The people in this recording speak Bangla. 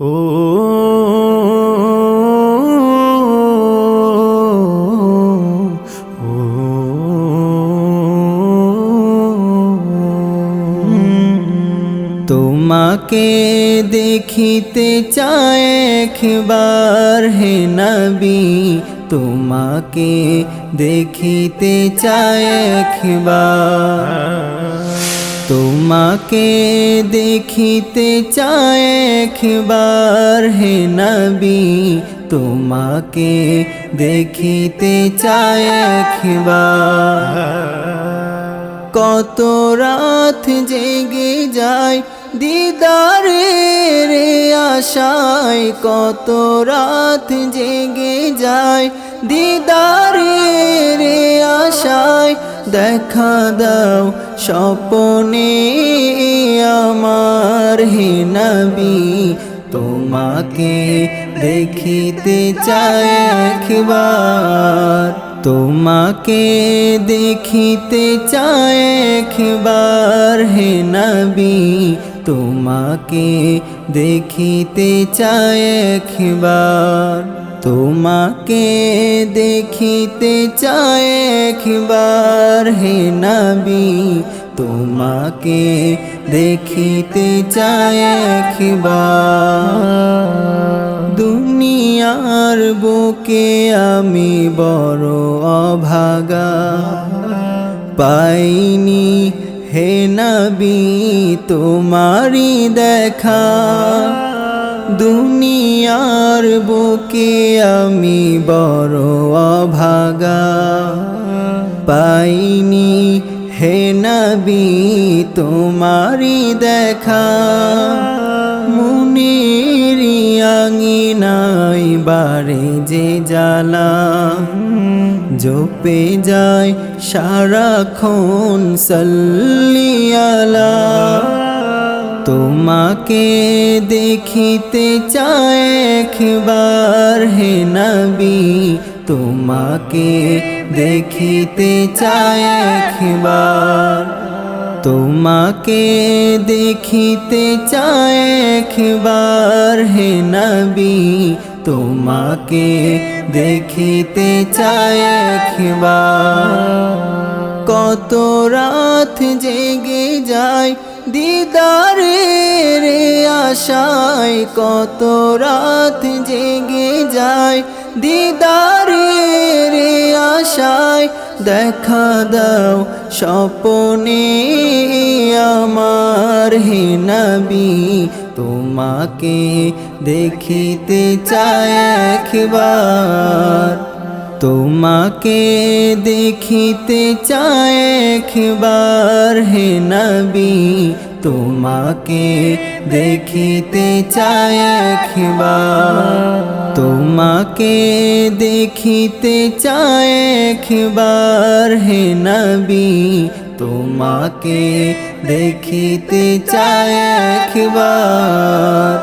তোমাকে দেখিতে চাই একবার হে নবী, তোমাকে দেখিতে চাই একবার, তোমাকে দেখিতে চাই একবার হে নবী, তোমাকে দেখিতে চাই একবার। কত রাত জেগে যায় দিদারের আশায়, কত রাত জেগে যায় দিদারের আশায়, দেখা দাও স্বপ্নে আমার হে নবী, তোমাকে দেখিতে চাই একবার, তোমাকে দেখিতে চাই একবার হে নবী, তোমাকে দেখিতে চাই একবার, তোমাকে দেখিতে চাই একবার হে নবী, তোমাকে দেখিতে চাই একবার। দুনিয়ার বুকে আমি বড় অভাগা, পাইনি হে নবী তোমারি দেখা, দুনিয়ার বুকে আমি বড় অভাগা, পাইনি হে নবী তোমারি দেখা। মুনির আঙিনায় বারে যে জ্বালা, জপে যায় সারাক্ষণ সাল্লি আলা, তোমাকে দেখিতে চাই একবার হে নবী, তোমাকে দেখিতে চাই একবার, তোমাকে দেখিতে চাই একবার হে নবী, তোমাকে দেখিতে চাই একবার। কত রাত জেগে যায় দিদারের আশায়, কত রাত জেগে যায় দিদারের আশায়, দেখা দাও স্বপ্নে আমার হে নবী, তোমাকে দেখিতে চাই একবার, তোমাকে দেখিতে চাই একবার হে নবী, তোমাকে দেখিতে চাই একবার, তোমাকে দেখিতে চাই একবার হে নবী, তোমাকে দেখিতে চাই একবার।